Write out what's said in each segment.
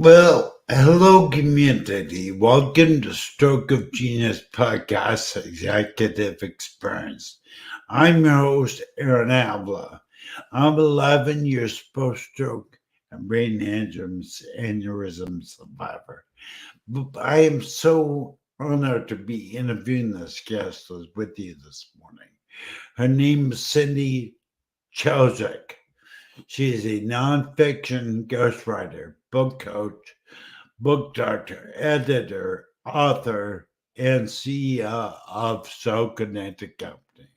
Well, hello, community. Welcome to Stroke of Genius Podcast Executive Experience. I'm your host, Aaron Avila. I'm 11 years post-stroke and brain aneurysm survivor. I am so honored to be interviewing this guest with you this morning. Her name is Cindy Tschosik. She is a nonfiction ghostwriter, book coach, book doctor, editor, author, and CEO of SoConnected Company.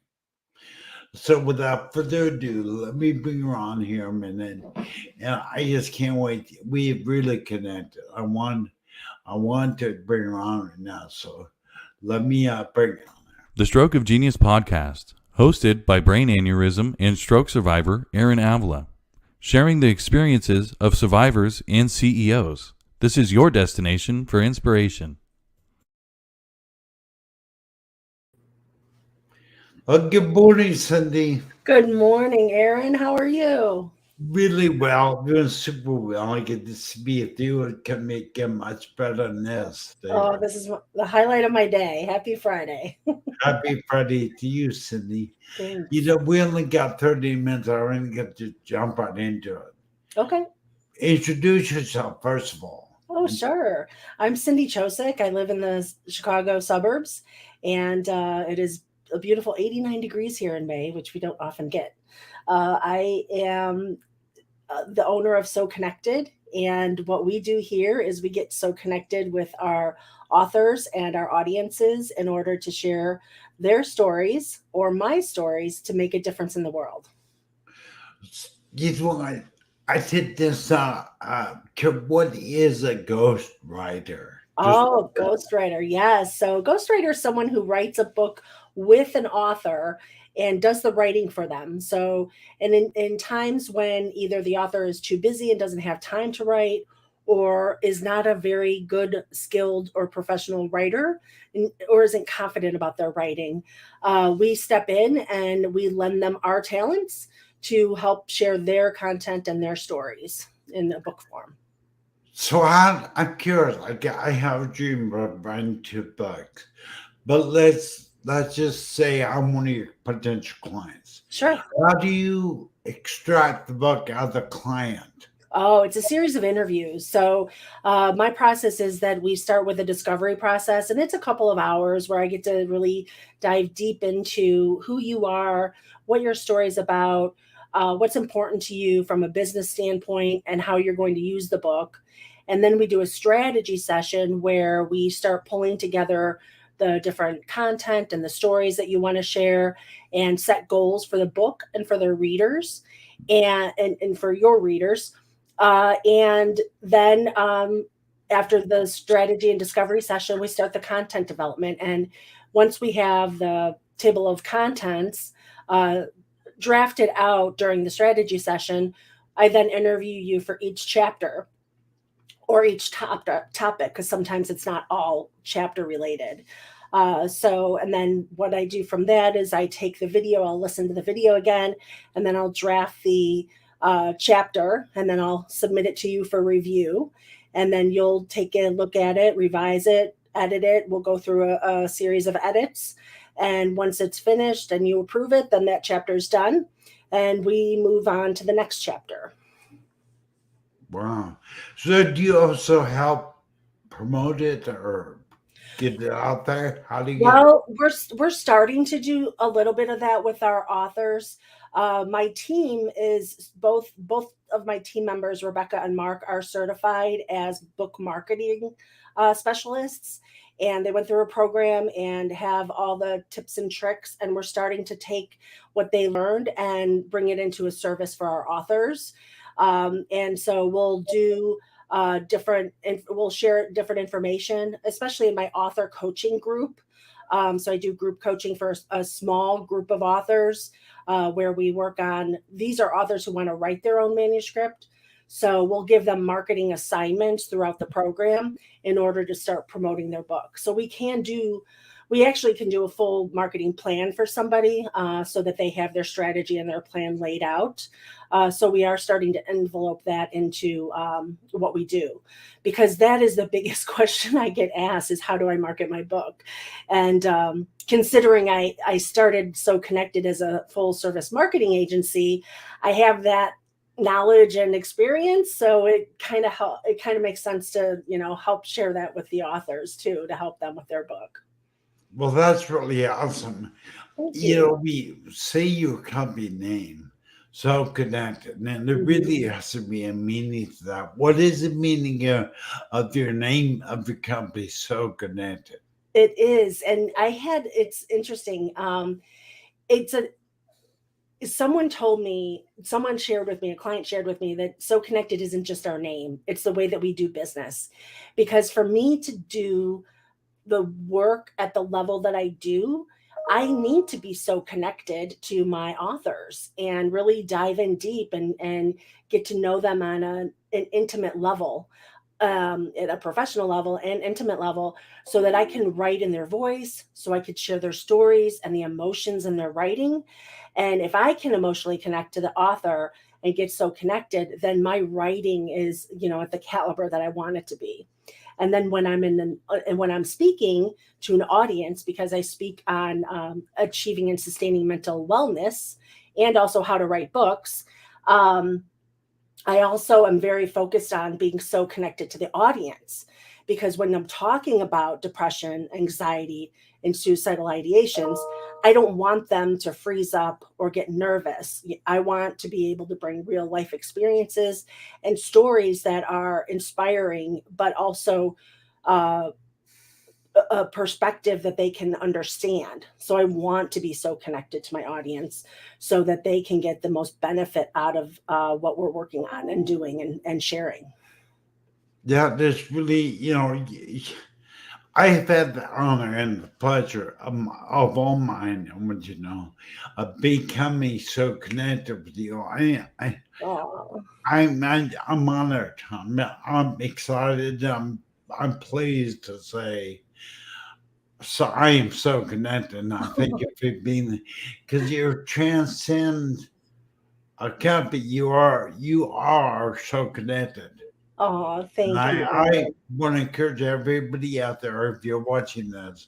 So without further ado, let me bring her on here a minute. And I just can't wait. We've really connected. I want to bring her on right now. So let me bring her on. The Stroke of Genius podcast, hosted by brain aneurysm and stroke survivor Aaron Avila, sharing the experiences of survivors and CEOs. This is your destination for inspiration. Well, good morning, Cindy. Good morning, Aaron. How are you? Really well, doing super well. I get to be with you. It can make it much better than this. This is the highlight of my day. Happy Friday. Happy Friday to you, Cindy. Thanks. We only got 30 minutes. I already got to jump right into it. Okay. Introduce yourself, first of all. Oh, sure. I'm Cindy Tschosik. I live in the Chicago suburbs, and it is a beautiful 89 degrees here in May, which we don't often get. I am the owner of SoConnected, and what we do here is we get so connected with our authors and our audiences in order to share their stories or my stories to make a difference in the world. I said this, what is a ghostwriter? Ghostwriter, yes. So ghostwriter is someone who writes a book with an author and does the writing for them. So, and in times when either the author is too busy and doesn't have time to write, or is not a very good, skilled, or professional writer, or isn't confident about their writing, we step in and we lend them our talents to help share their content and their stories in the book form. So I'm curious. I have a dream of writing 2 books, but let's just say I'm one of your potential clients. Sure. How do you extract the book out of the client? Oh, it's a series of interviews. So my process is that we start with a discovery process, and it's a couple of hours where I get to really dive deep into who you are, what your story is about, what's important to you from a business standpoint, and how you're going to use the book. And then we do a strategy session where we start pulling together the different content and the stories that you want to share and set goals for the book and for their readers and for your readers. And then after the strategy and discovery session, we start the content development. And once we have the table of contents drafted out during the strategy session, I then interview you for each chapter or each topic, because sometimes it's not all chapter related. And then what I do from that is I take the video, I'll listen to the video again, and then I'll draft the chapter, and then I'll submit it to you for review. And then you'll take a look at it, revise it, edit it. We'll go through a series of edits. And once it's finished and you approve it, then that chapter is done. And we move on to the next chapter. Wow. So do you also help promote it or get it out there? How do you we're starting to do a little bit of that with our authors. My team is both of my team members, Rebecca and Mark, are certified as book marketing specialists, and they went through a program and have all the tips and tricks, and we're starting to take what they learned and bring it into a service for our authors. And so we'll do we'll share different information, especially in my author coaching group. So I do group coaching for a small group of authors where we work on, these are authors who want to write their own manuscript. So we'll give them marketing assignments throughout the program in order to start promoting their book. So we can do we actually can do a full marketing plan for somebody so that they have their strategy and their plan laid out. So we are starting to envelope that into what we do, because that is the biggest question I get asked is, how do I market my book? And considering I started SoConnected as a full service marketing agency, I have that knowledge and experience, so it kind of makes sense to help share that with the authors too, to help them with their book. Well, that's really awesome. Thank You you. know, we say your company name, SoConnected, and there really has to be a meaning to that. What is the meaning of your name of your company, SoConnected? It is, and it's interesting. It's a Someone told me, someone shared with me, a client shared with me that SoConnected isn't just our name, it's the way that we do business. Because for me to do the work at the level that I do, I need to be so connected to my authors and really dive in deep and get to know them on an intimate level, at a professional level and intimate level, so that I can write in their voice, so I could share their stories and the emotions in their writing. And if I can emotionally connect to the author and get so connected, then my writing is, at the caliber that I want it to be. And then when I'm speaking to an audience, because I speak on achieving and sustaining mental wellness and also how to write books, I also am very focused on being so connected to the audience, because when I'm talking about depression, anxiety, and suicidal ideations, I don't want them to freeze up or get nervous. I want to be able to bring real life experiences and stories that are inspiring, but also uh, a perspective that they can understand. So I want to be so connected to my audience so that they can get the most benefit out of what we're working on and doing and sharing. Yeah, there's really, I have had the honor and the pleasure of all mine, of becoming so connected with you. Oh, I'm honored. I'm excited. I'm pleased to say. So I am so connected, and I thank you for being, because you transcend a company. You are so connected. oh, And thank you, I Aaron. want to encourage everybody out there, if you're watching this,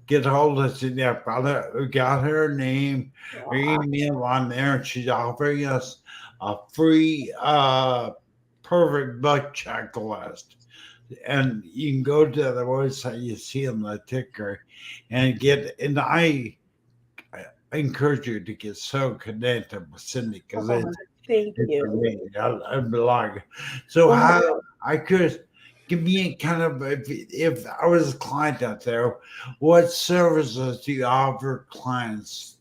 get hold of Cynthia brother who got her name, her Aw, email on there, and she's offering us a free perfect book checklist. And you can go to the website, you see on the ticker, and I encourage you to get so connected with Cindy, because aw, thank it's you. amazing. I belong. So Mhm. how I could give me kind of, if I was a client out there, what services do you offer clients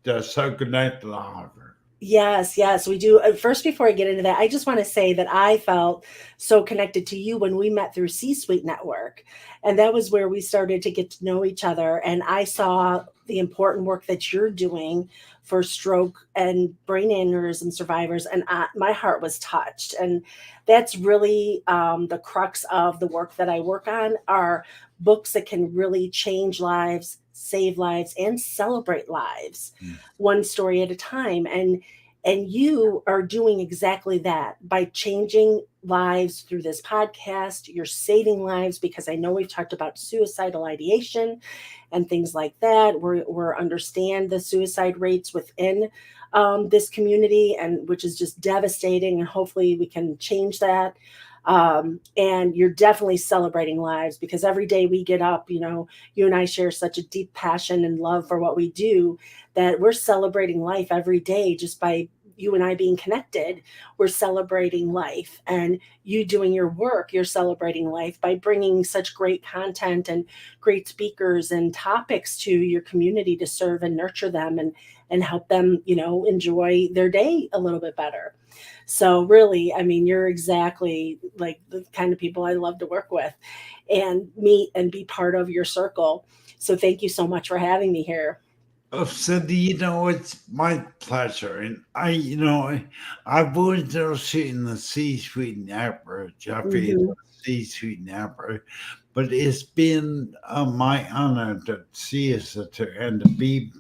that so connected offer? Yes, yes, we do. First, before I get into that, I just want to say that I felt so connected to you when we met through C Suite Network. And that was where we started to get to know each other. And I saw the important work that you're doing for stroke and brain aneurysm survivors. And my heart was touched. And that's really the crux of the work that I work on, are books that can really change lives, save lives, and celebrate lives, Mm. one story at a time. And you are doing exactly that by changing lives through this podcast. You're saving lives, because I know we've talked about suicidal ideation and things like that. We're understand the suicide rates within this community, and which is just devastating. And hopefully we can change that. And you're definitely celebrating lives, because every day we get up, you and I share such a deep passion and love for what we do, that we're celebrating life every day just by you and I being connected. We're celebrating life, and you doing your work, you're celebrating life by bringing such great content and great speakers and topics to your community to serve and nurture them and help them, enjoy their day a little bit better. So really, I mean, you're exactly like the kind of people I love to work with and meet and be part of your circle. So thank you so much for having me here. Oh, Cindy, it's my pleasure. And I've always noticed in the C-suite network, Jeffrey, Mhm. C-suite network, but it's been my honor to see us and to be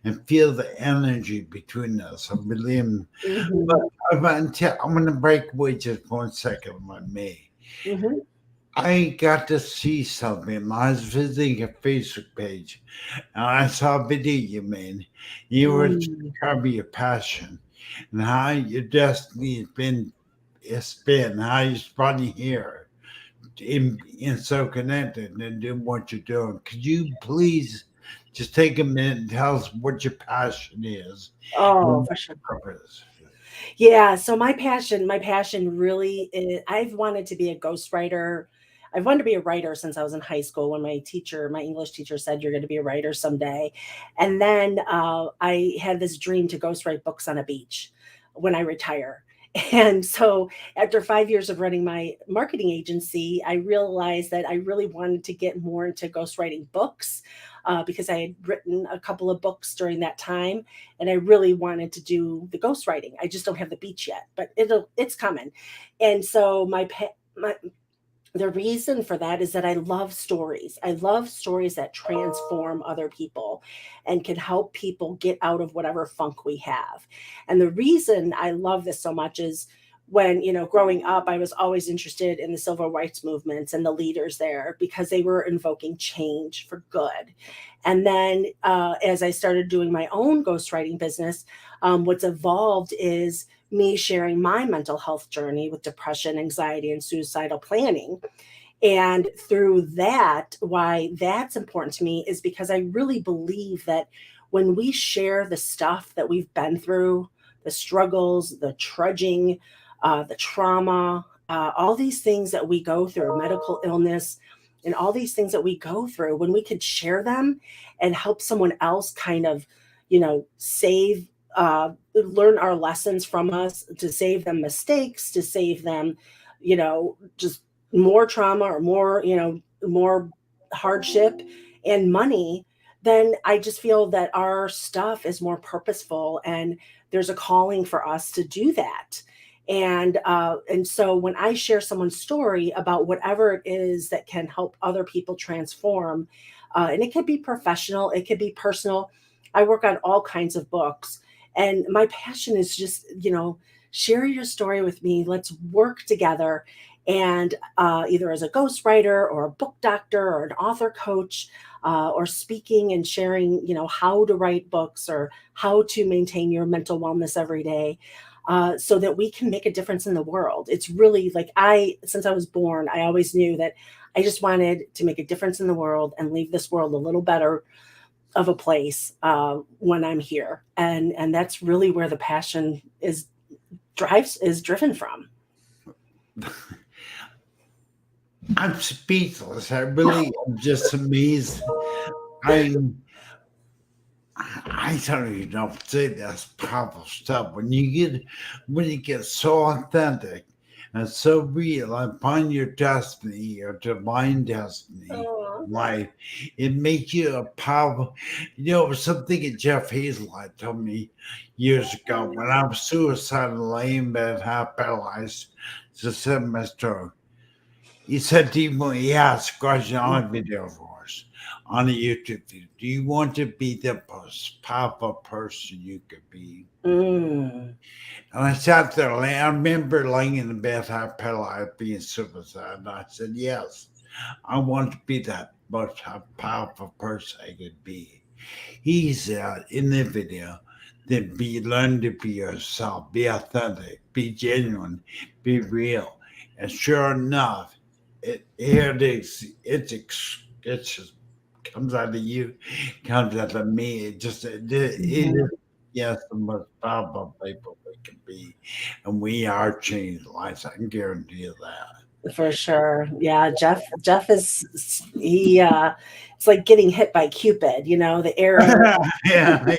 and feel the energy between us. I believe. But Mhm. I'm going to break away just 1 second, if I may. Mhm. I got to see something. I was visiting a Facebook page and I saw a video you made. You were Mm. describing your passion and how your destiny it's been, how you spun here in So Connected and doing what you're doing. Could you please just take a minute and tell us what your passion is Oh, and for sure. your purpose? Yeah, so my passion really is, I've wanted to be a ghostwriter. I've wanted to be a writer since I was in high school when my English teacher said you're going to be a writer someday. And then I had this dream to ghostwrite books on a beach when I retire. And so after 5 years of running my marketing agency, I realized that I really wanted to get more into ghostwriting books because I had written a couple of books during that time and I really wanted to do the ghostwriting. I just don't have the beach yet, but it's coming. And so my the reason for that is that I love stories. I love stories that transform other people and can help people get out of whatever funk we have. And the reason I love this so much is when, growing up, I was always interested in the civil rights movements and the leaders there because they were invoking change for good. And then as I started doing my own ghostwriting business, what's evolved is me sharing my mental health journey with depression, anxiety, and suicidal planning. And through that, why that's important to me is because I really believe that when we share the stuff that we've been through, the struggles, the trudging, the trauma, all these things that we go through, medical illness, and all these things that we go through, when we could share them and help someone else kind of, save, learn our lessons from us, to save them mistakes, to save them, just more trauma or more hardship and money, then I just feel that our stuff is more purposeful and there's a calling for us to do that. And so when I share someone's story about whatever it is that can help other people transform, and it could be professional, it could be personal. I work on all kinds of books, and my passion is just, share your story with me. Let's work together, and either as a ghostwriter or a book doctor or an author coach, or speaking and sharing, how to write books or how to maintain your mental wellness every day, so that we can make a difference in the world. It's really like since I was born, I always knew that I just wanted to make a difference in the world and leave this world a little better of a place when I'm here, and that's really where the passion is driven from. I'm speechless. I really am just amazed. I I don't even know if to say that's powerful stuff. When you get so authentic and so real and find your destiny, your divine destiny Oh. in life, it makes you a powerful. Something that Jeff Hazelite told me years ago when I was suicidal, laying in bed, half paralyzed, just said my story. He said to me, he asked a question on a video for us on a YouTube video. Do you want to be the most powerful person you could be? Mm. And I sat there, I remember laying in the bed, half paralyzed, being suicide. And I said, yes, I want to be that most powerful person I could be. He said in the video, then learn to be yourself, be authentic, be genuine, be real. And sure enough, here it is. It just comes out of you, comes out of me. It is, Mhm. yes, the most powerful people we can be. And we are changed lives. I can guarantee you that. For sure. Yeah, Jeff is he it's like getting hit by Cupid, the arrow. Yeah.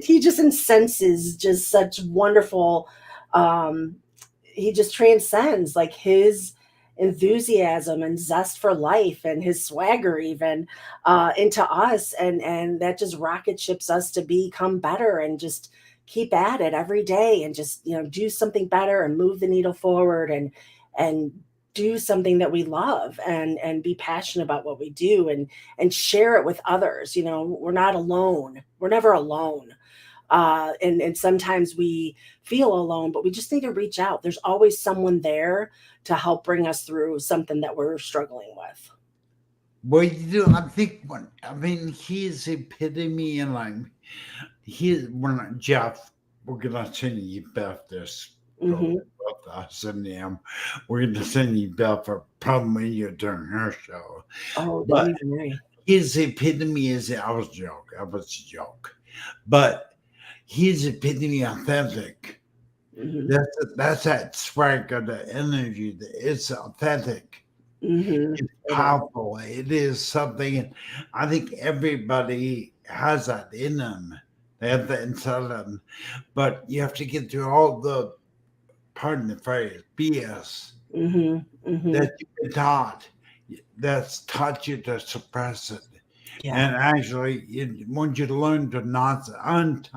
He just incenses just such wonderful, um he just transcends like his enthusiasm and zest for life and his swagger even into us, and that just rocket ships us to become better and just keep at it every day and just do something better and move the needle forward and do something that we love and be passionate about what we do and share it with others. You know, we're not alone. We're never alone. And sometimes we feel alone, but we just need to reach out. There's always someone there to help bring us through something that we're struggling with. Well, I think he's the epitome, and when Jeff, we're gonna send you Beth this. Hmm. Both us and them, we're gonna send you Beth for probably you during her show. Oh, But don't even worry. his epitome is I was a joke, but his epitome authentic. Hmm. That's that swag of the energy. It's authentic. Hmm. It's powerful. It is something. I think everybody has that in them. They have that inside them, but you have to get through all the, pardon the phrase, BS Hmm. Hmm. that you've been taught. That's taught you to suppress it. Yeah. And actually, once you learn to not to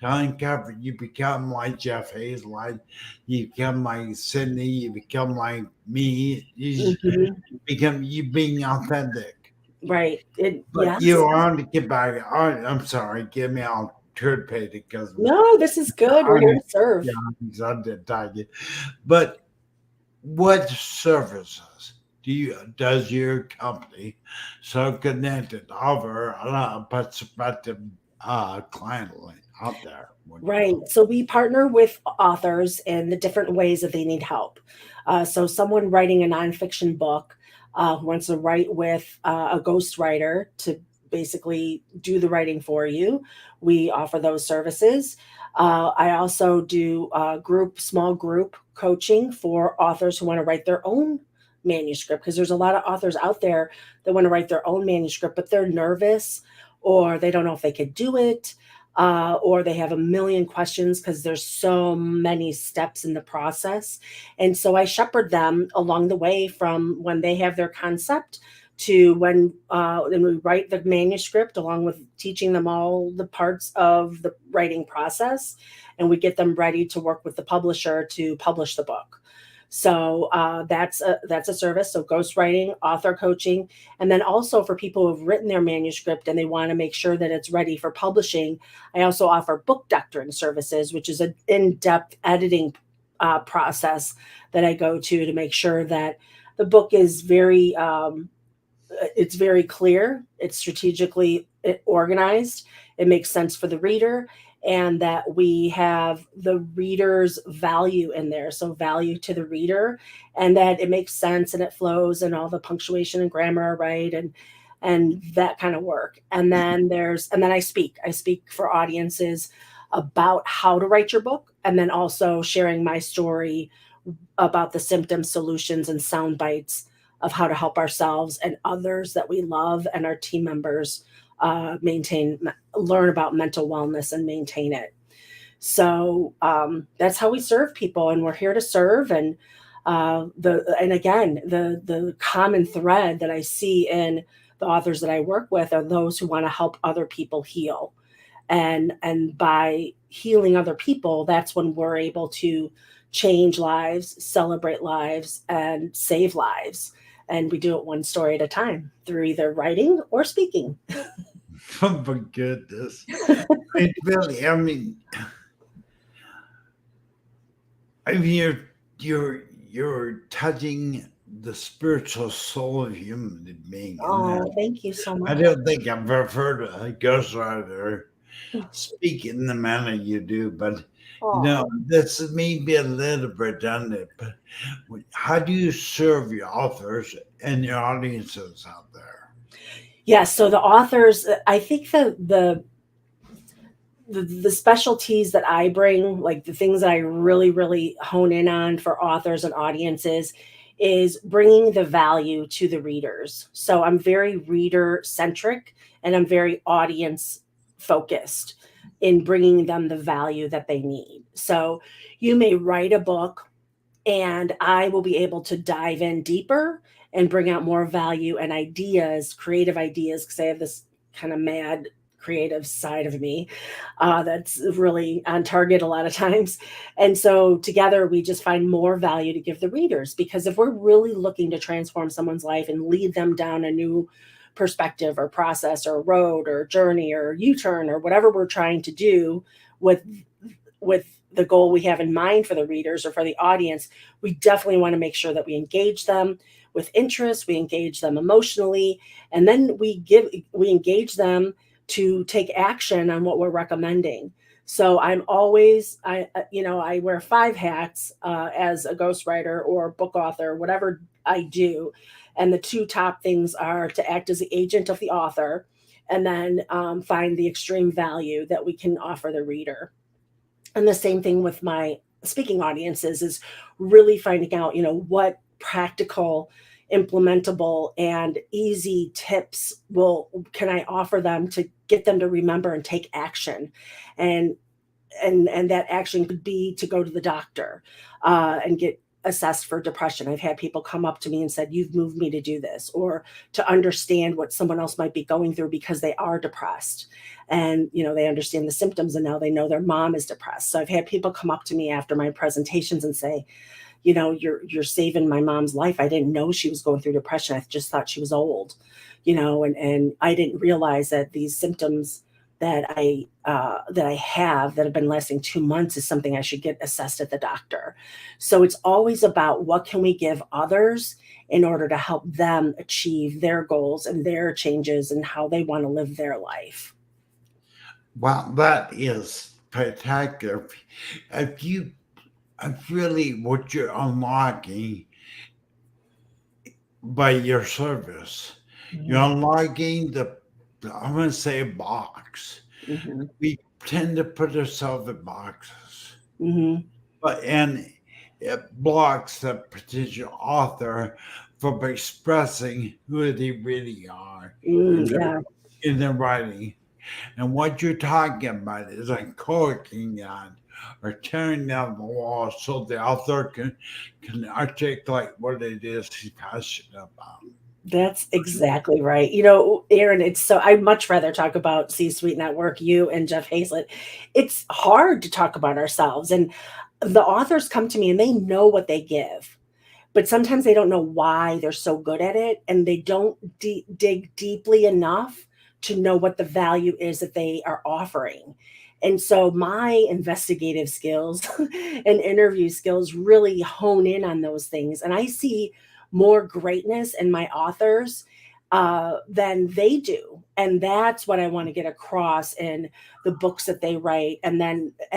uncover, you become like Jeff Hazelight, you become like Sydney, you become like me. Hmm. You being authentic. Right. But Yes. you want to get back. I'm sorry, give me all turd pated because No, this is good. We're here to serve. I did tell you. But what services does your company SoConnected offer a lot of prospective client out there? Right. So we partner with authors in the different ways that they need help. So someone writing a nonfiction book who wants to write with a ghostwriter to basically do the writing for you. We offer those services. I also do small group coaching for authors who want to write their own manuscript, because there's a lot of authors out there that want to write their own manuscript, but they're nervous or they don't know if they could do it, or they have a million questions because there's so many steps in the process. And so I shepherd them along the way from when they have their concept to when we write the manuscript, along with teaching them all the parts of the writing process. And we get them ready to work with the publisher to publish the book. So that's a service. So ghostwriting, author coaching, and then also for people who've written their manuscript and they want to make sure that it's ready for publishing, I also offer book doctoring services, which is an in-depth editing process that I go to make sure that the book is it's very clear, it's strategically organized, it makes sense for the reader, and that we have the reader's value in there. So value to the reader, and that it makes sense and it flows and all the punctuation and grammar are right, and that kind of work. And then I speak for audiences about how to write your book, and then also sharing my story about the symptoms, solutions, and sound bites of how to help ourselves and others that we love and our team members learn about mental wellness and maintain it. So that's how we serve people, and we're here to serve. And the common thread that I see in the authors that I work with are those who want to help other people heal, and by healing other people, that's when we're able to change lives, celebrate lives, and save lives. And we do it one story at a time through either writing or speaking. Oh my goodness. Really, you're touching the spiritual soul of human being. Oh, thank you so I much. don't think I've ever heard a ghostwriter speak in the manner you do, but Oh. this may be a little redundant, but how do you serve your authors and your audiences out there? Yeah, so the authors, I think the specialties that I bring, like the things that I really, really hone in on for authors and audiences, is bringing the value to the readers. So I'm very reader centric and I'm very audience focused in bringing them the value that they need. So you may write a book and I will be able to dive in deeper and bring out more value and ideas, creative ideas, because I have this kind of mad creative side of me that's really on target a lot of times. And so together we just find more value to give the readers, because if we're really looking to transform someone's life and lead them down a new perspective or process or road or journey or U-turn or whatever we're trying to do with the goal we have in mind for the readers or for the audience, we definitely want to make sure that we engage them with interest, we engage them emotionally, and then we engage them to take action on what we're recommending. So I'm always, I wear 5 hats as a ghostwriter or book author, whatever I do. And the 2 top things are to act as the agent of the author, and then find the extreme value that we can offer the reader. And the same thing with my speaking audiences is really finding out, what practical, implementable, and easy tips can I offer them to get them to remember and take action. And that action could be to go to the doctor and get assessed for depression. I've had people come up to me and said, "You've moved me to do this," or to understand what someone else might be going through because they are depressed. And, they understand the symptoms, and now they know their mom is depressed. So I've had people come up to me after my presentations and say, you're saving my mom's life. I didn't know she was going through depression. I just thought she was old, and I didn't realize that these symptoms that I have that have been lasting 2 months is something I should get assessed at the doctor. So it's always about what can we give others in order to help them achieve their goals and their changes and how they want to live their life. Well, that is spectacular. If really what you're unlocking by your service, you're unlocking I'm going to say a box. Mm-hmm. We tend to put ourselves in boxes, and it blocks the potential author from expressing who they really are in their writing. And what you're talking about is uncorking that or tearing down the wall so the author can articulate what it is he's passionate about. That's exactly right. Erin, I'd much rather talk about C-Suite Network, you and Jeff Hazlett. It's hard to talk about ourselves. And the authors come to me and they know what they give, but sometimes they don't know why they're so good at it. And they don't dig deeply enough to know what the value is that they are offering. And so my investigative skills and interview skills really hone in on those things. And I see more greatness in my authors than they do. And that's what I want to get across in the books that they write. And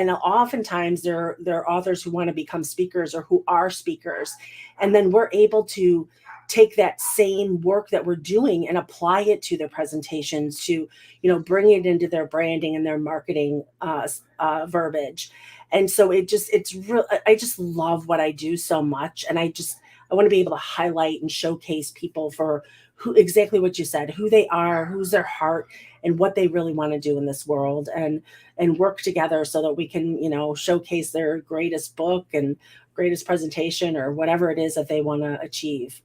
oftentimes they're authors who want to become speakers or who are speakers. And then we're able to take that same work that we're doing and apply it to their presentations to, bring it into their branding and their marketing verbiage. And so it's real. I just love what I do so much. And I want to be able to highlight and showcase people for exactly what you said, who they are, who's their heart, and what they really want to do in this world, and work together so that we can, showcase their greatest book and greatest presentation or whatever it is that they want to achieve.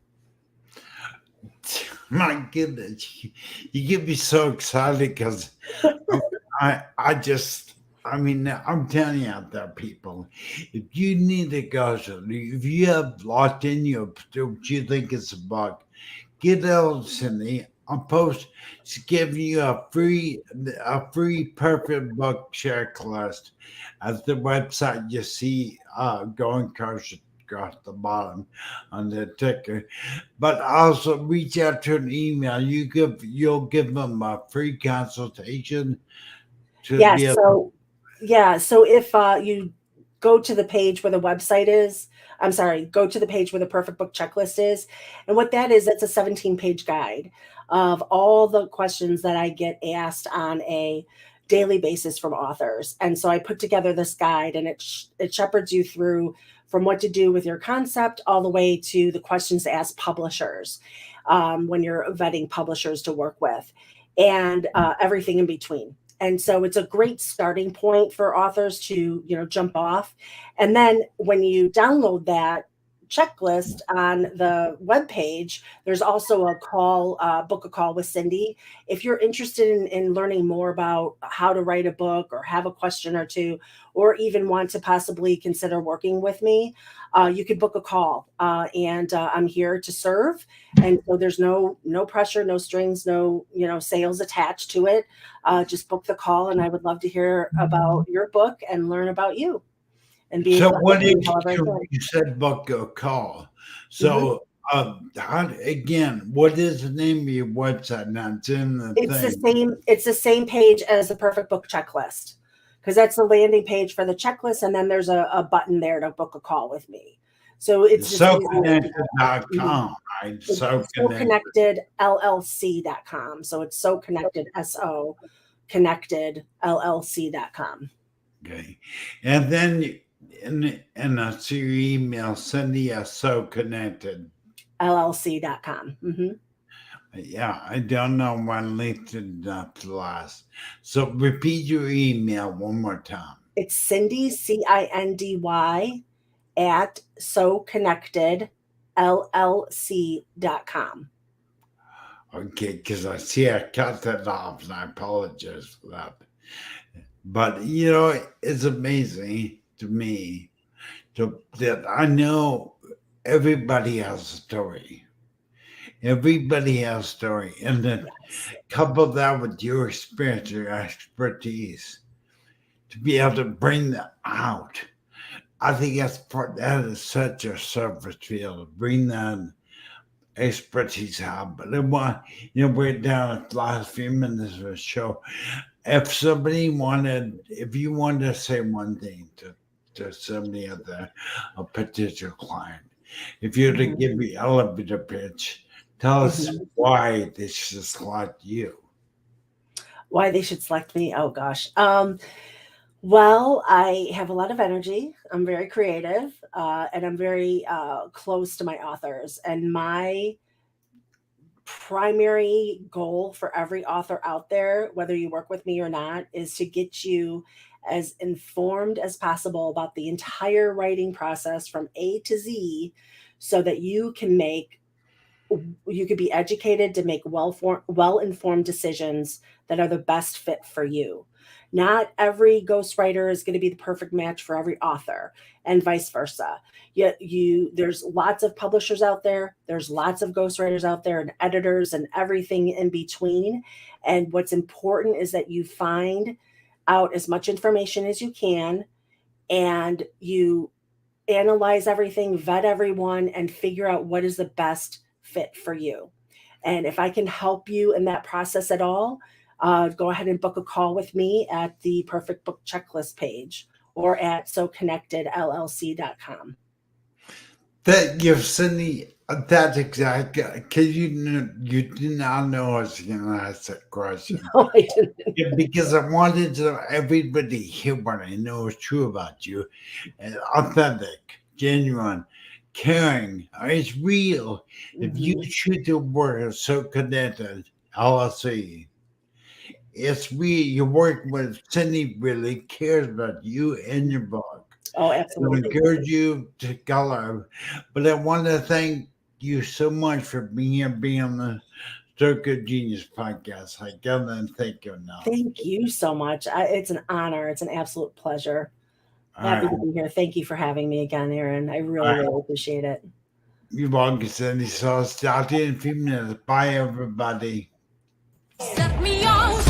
My goodness, you get me so excited because I'm telling you out there, people, if you need a ghost, if you have locked in what you think is a bug, get out to me. I'll post to give you a free perfect book checklist at the website you see going across the bottom on the ticker. But also reach out to an email. You'll give them a free consultation. So if you go to the page where the website is, go to the page where the perfect book checklist is. And what that is, it's a 17-page guide of all the questions that I get asked on a daily basis from authors. And so I put together this guide, and it shepherds you through from what to do with your concept all the way to the questions to ask publishers when you're vetting publishers to work with, and everything in between. And so it's a great starting point for authors to, jump off. And then when you download that checklist on the webpage, there's also a call, book a call with Cindy. If you're interested in learning more about how to write a book or have a question or two, or even want to possibly consider working with me, you could book a call, and I'm here to serve. And so there's no pressure, no strings, no sales attached to it. Just book the call, and I would love to hear about your book and learn about you and be So able to what help if you however I can. you said book a call? Mhm. So again, what is the name of your website? Now it's in the It's the thing. same. It's the same page as the Perfect Book Checklist, because that's the landing page for the checklist, and then there's a button there to book a call with me. So it's just easy. SoConnected.com, right? It's SoConnected. SoConnectedLLC.com. So it's So Connected, SO Connected LLC.com. Okay. And then that's your email, Cindy at SoConnected. LLC.com. Mm-hmm. Yeah, I don't know why I linked it up to last. So repeat your email one more time. It's Cindy, CINDY, at SoConnectedLLC.com. Okay, because I see I cut that off, and I apologize for that. But it's amazing to me that I know everybody has a story. Everybody has a story, and then Yes. couple that with your experience, your expertise, to be able to bring that out. I think that is such a surface field. Bring that expertise out. But I want we're down at the last few minutes of the show. If you wanted to say one thing to somebody out there, a potential client, if you were to Mhm. give the elevator pitch, tell us Mhm. why they should select you. Why they should select me? Oh gosh. Well, I have a lot of energy. I'm very creative, and I'm very close to my authors. And my primary goal for every author out there, whether you work with me or not, is to get you as informed as possible about the entire writing process from A to Z, so that you can be educated to make well informed decisions that are the best fit for you. Not every ghostwriter is going to be the perfect match for every author, and vice versa. Yet there's lots of publishers out there, there's lots of ghostwriters out there, and editors and everything in between. And what's important is that you find out as much information as you can, and you analyze everything, vet everyone, and figure out what is the best fit for you. And if I can help you in that process at all, go ahead and book a call with me at the Perfect Book Checklist page or at SoConnectedLLC.com. That you're sending that exact because you did not know I was going to ask that question. No, I didn't. Yeah, because I wanted to everybody hear what I know is true about you, and authentic, genuine, caring. It's real. If you Mhm. choose to work at So Connected LLC, it's real. You work with Cindy really cares about you and your book. Oh, I absolutely. encourage you to color. But I want to thank you so much for being on the Circuit Genius podcast. I can't thank you enough. Thank you so much. It's an honor. It's an absolute pleasure. All Happy right. to be here. Thank you for having me again, Aaron. I really, All right. really appreciate it. You're welcome, Cindy. So I'll start in a few minutes. Bye, everybody. Set me on